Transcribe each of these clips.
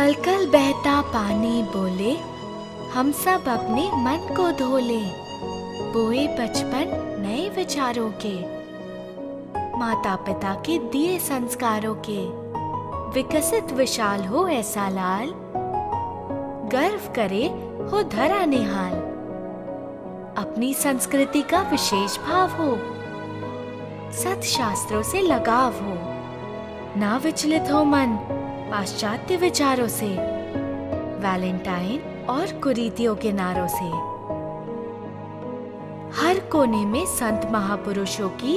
कल कल बहता पानी बोले, हम सब अपने मन को धो ले। बोए बचपन नए विचारों के, माता पिता के दिए संस्कारों के। विकसित विशाल हो ऐसा लाल, गर्व करे हो धरा निहाल। अपनी संस्कृति का विशेष भाव हो, सत शास्त्रों से लगाव हो। ना विचलित हो मन पाश्चात्य विचारों से, वैलेंटाइन और कुरीतियों के नारों से। हर कोने में संत महापुरुषों की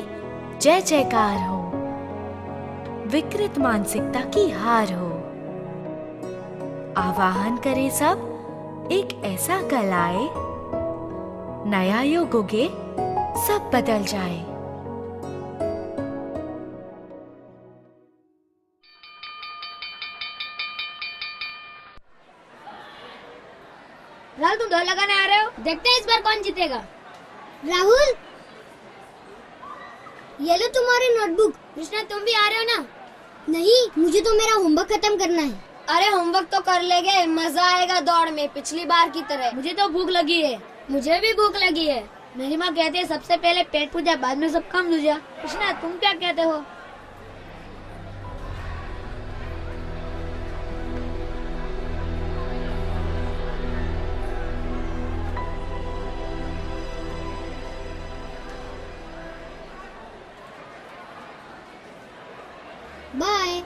जय जयकार हो, विकृत मानसिकता की हार हो। आवाहन करे सब एक ऐसा कल आए, नया युग उगे सब बदल जाए। राहुल, तुम दौड़ लगाने आ रहे हो? देखते हैं इस बार कौन जीतेगा। राहुल, ये लो तुम्हारी नोटबुक। कृष्णा, तुम भी आ रहे हो ना? नहीं, मुझे तो मेरा होमवर्क खत्म करना है। अरे होमवर्क तो कर लेंगे, मजा आएगा दौड़ में पिछली बार की तरह। मुझे तो भूख लगी है। मुझे भी भूख लगी है। मेरी माँ कहती है सबसे पहले पेट पूजा, बाद में सब काम दूजा। कृष्णा, तुम क्या कहते हो? बाय।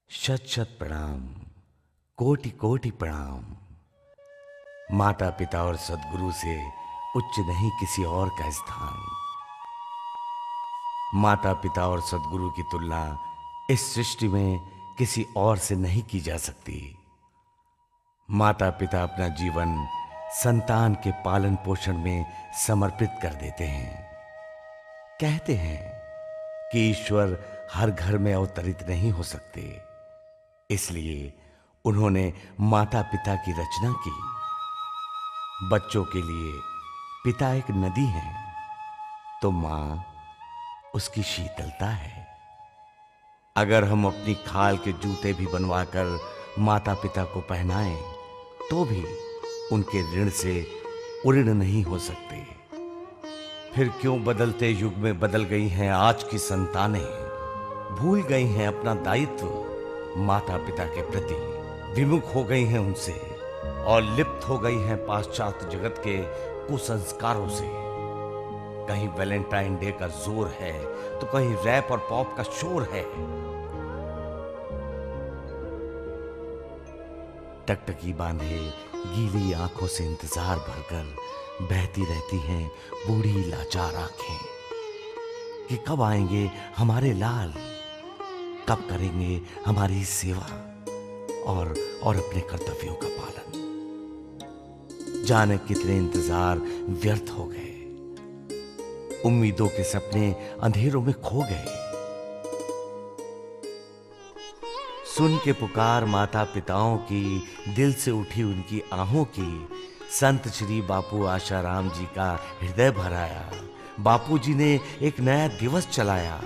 शत शत प्रणाम, कोटि कोटि प्रणाम। माता पिता और सद्गुरु से उच्च नहीं किसी और का स्थान। माता पिता और सद्गुरु की तुलना इस सृष्टि में किसी और से नहीं की जा सकती। माता पिता अपना जीवन संतान के पालन पोषण में समर्पित कर देते हैं। कहते हैं कि ईश्वर हर घर में अवतरित नहीं हो सकते, इसलिए उन्होंने माता पिता की रचना की। बच्चों के लिए पिता एक नदी है तो मां उसकी शीतलता है। अगर हम अपनी खाल के जूते भी बनवाकर माता पिता को पहनाएं तो भी उनके ऋण से उऋण नहीं हो सकते। फिर क्यों बदलते युग में बदल गई हैं आज की संतानें, भूल गई हैं अपना दायित्व माता पिता के प्रति, विमुख हो गई हैं उनसे और लिप्त हो गई हैं पाश्चात्य जगत के कुसंस्कारों से। कहीं वैलेंटाइन डे का जोर है तो कहीं रैप और पॉप का शोर है। टकटकी बांधे गीली आंखों से इंतजार भरकर बहती रहती हैं बूढ़ी लाचार आंखें कि कब आएंगे हमारे लाल, कब करेंगे हमारी सेवा और अपने कर्तव्यों का पालन। जाने कितने इंतजार व्यर्थ हो गए, उम्मीदों के सपने अंधेरों में खो गए। सुन के पुकार माता पिताओं की, दिल से उठी उनकी आहों की, संत श्री बापू आशाराम जी का हृदय भराया। बापू जी ने एक नया दिवस चलाया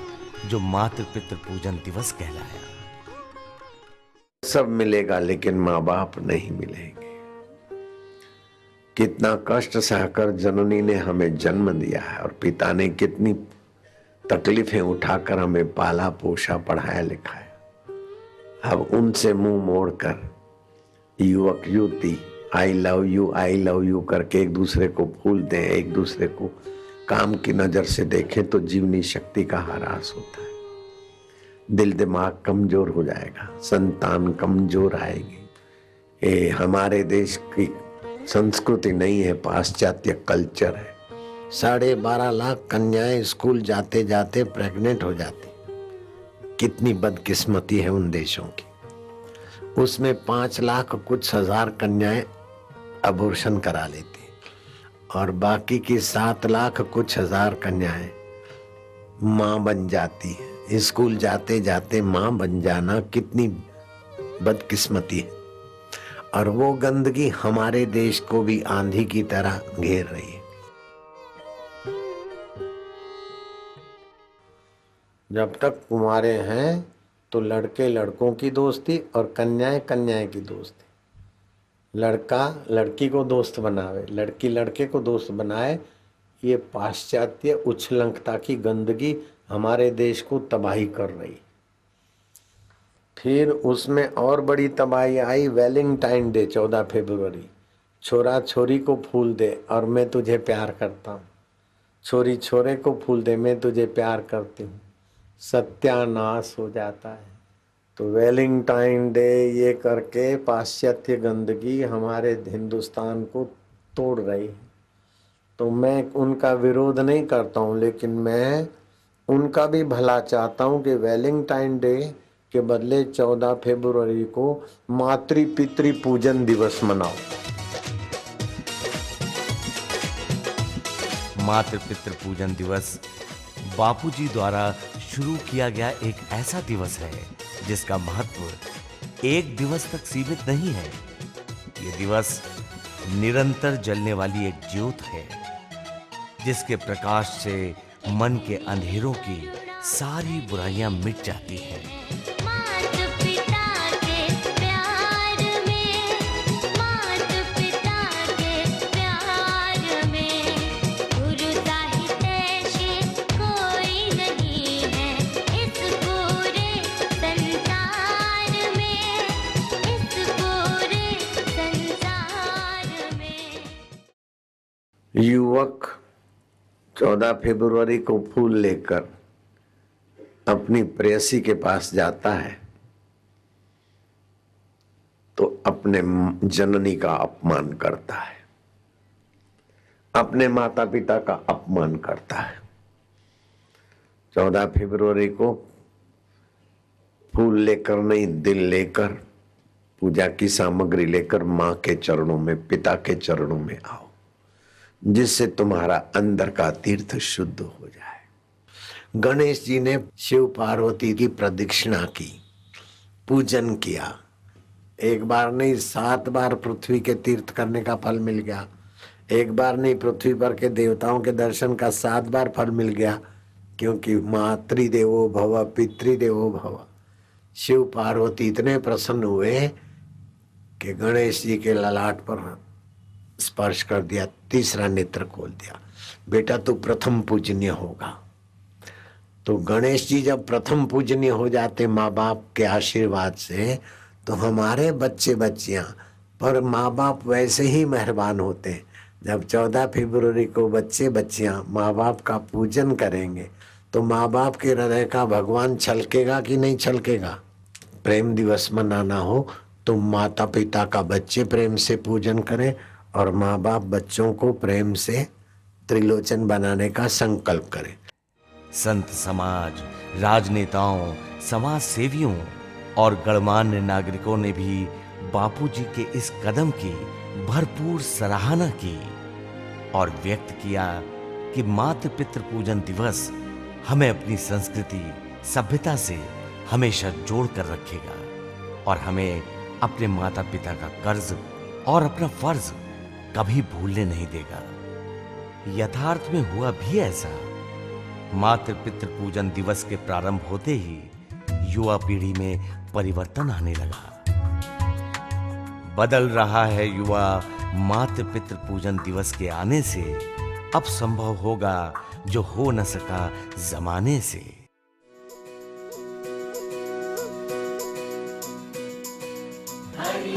जो मातृ पितृ पूजन दिवस कहलाया। सब मिलेगा लेकिन माँ बाप नहीं मिलेंगे। कितना कष्ट सहकर जननी ने हमें जन्म दिया है और पिता ने कितनी तकलीफें उठाकर हमें पाला पोषा पढ़ाया लिखाया। अब उनसे मुंह मोड़कर युवक युवती आई लव यू करके एक दूसरे को भूल दें, एक दूसरे को काम की नजर से देखें तो जीवनी शक्ति का ह्रास होता है। दिल दिमाग कमजोर हो जाएगा, संतान कमजोर आएगी। ये हमारे देश की संस्कृति नहीं है, पाश्चात्य कल्चर है। 12.5 लाख कन्याएं स्कूल जाते जाते प्रेग्नेंट हो जाती। कितनी बदकिस्मती है उन देशों की। उसमें 5 लाख कुछ हजार कन्याएं अबॉर्शन करा लेती और बाकी की 7 लाख कुछ हजार कन्याएं मां बन जाती है। स्कूल जाते जाते मां बन जाना कितनी बदकिस्मती है। और वो गंदगी हमारे देश को भी आंधी की तरह घेर रही है। जब तक कुंवारे हैं तो लड़के लड़कों की दोस्ती और कन्याएं कन्याएं की दोस्ती। लड़का लड़की को दोस्त बनावे, लड़की लड़के को दोस्त बनाए। ये पाश्चात्य उच्छृंखलता की गंदगी हमारे देश को तबाही कर रही। फिर उसमें और बड़ी तबाही आई वैलेंटाइन डे 14 फरवरी। छोरा छोरी को फूल दे और मैं तुझे प्यार करता हूँ, छोरी छोरे को फूल दे मैं तुझे प्यार करती हूँ। सत्यानाश हो जाता है। तो वैलेंटाइन डे ये करके पाश्चात्य गंदगी हमारे हिंदुस्तान को तोड़ रही है। तो मैं उनका विरोध नहीं करता हूँ, लेकिन मैं उनका भी भला चाहता हूँ कि वैलेंटाइन डे के बदले 14 फरवरी को मातृ पितृ पूजन दिवस मनाओ। मातृ पितृ पूजन दिवस बापूजी द्वारा शुरू किया गया एक ऐसा दिवस है जिसका महत्व एक दिवस तक सीमित नहीं है। ये दिवस निरंतर जलने वाली एक ज्योत है जिसके प्रकाश से मन के अंधेरों की सारी बुराइयां मिट जाती हैं। युवक 14 फरवरी को फूल लेकर अपनी प्रेयसी के पास जाता है तो अपने जननी का अपमान करता है, अपने माता पिता का अपमान करता है। 14 फरवरी को फूल लेकर नहीं, दिल लेकर, पूजा की सामग्री लेकर माँ के चरणों में, पिता के चरणों में आओ, जिससे तुम्हारा अंदर का तीर्थ शुद्ध हो जाए। गणेश जी ने शिव पार्वती की प्रदक्षिणा की, पूजन किया। एक बार नहीं 7 बार पृथ्वी के तीर्थ करने का फल मिल गया। एक बार नहीं, पृथ्वी पर के देवताओं के दर्शन का 7 बार फल मिल गया, क्योंकि मातृदेवो भव पितृदेवो भव। शिव पार्वती इतने प्रसन्न हुए कि गणेश जी के ललाट पर स्पर्श कर दिया, तीसरा नेत्र खोल दिया, बेटा तू प्रथम पूजनीय होगा। तो गणेश जी जब प्रथम पूजनीय हो जाते माँ बाप के आशीर्वाद से, तो हमारे बच्चे बच्चियां पर माँ बाप वैसे ही मेहरबान होते हैं। जब 14 फरवरी को बच्चे बच्चियां माँ बाप का पूजन करेंगे, तो माँ बाप के हृदय का भगवान छलकेगा कि नहीं छलकेगा। प्रेम दिवस मनाना हो तो माता पिता का बच्चे प्रेम से पूजन करें, और माँ बाप बच्चों को प्रेम से त्रिलोचन बनाने का संकल्प करें। संत समाज, राजनेताओं, समाज सेवियों और गणमान्य नागरिकों ने भी बापूजी के इस कदम की भरपूर सराहना की और व्यक्त किया कि मातृ पितृ पूजन दिवस हमें अपनी संस्कृति, सभ्यता से हमेशा जोड़ कर रखेगा और हमें अपने माता पिता का कर्ज और अपना फर्ज कभी भूलने नहीं देगा। यथार्थ में हुआ भी ऐसा। मातृ पितृ पूजन दिवस के प्रारंभ होते ही युवा पीढ़ी में परिवर्तन आने लगा। बदल रहा है युवा मातृ पितृ पूजन दिवस के आने से। अब संभव होगा जो हो न सका जमाने से। हरि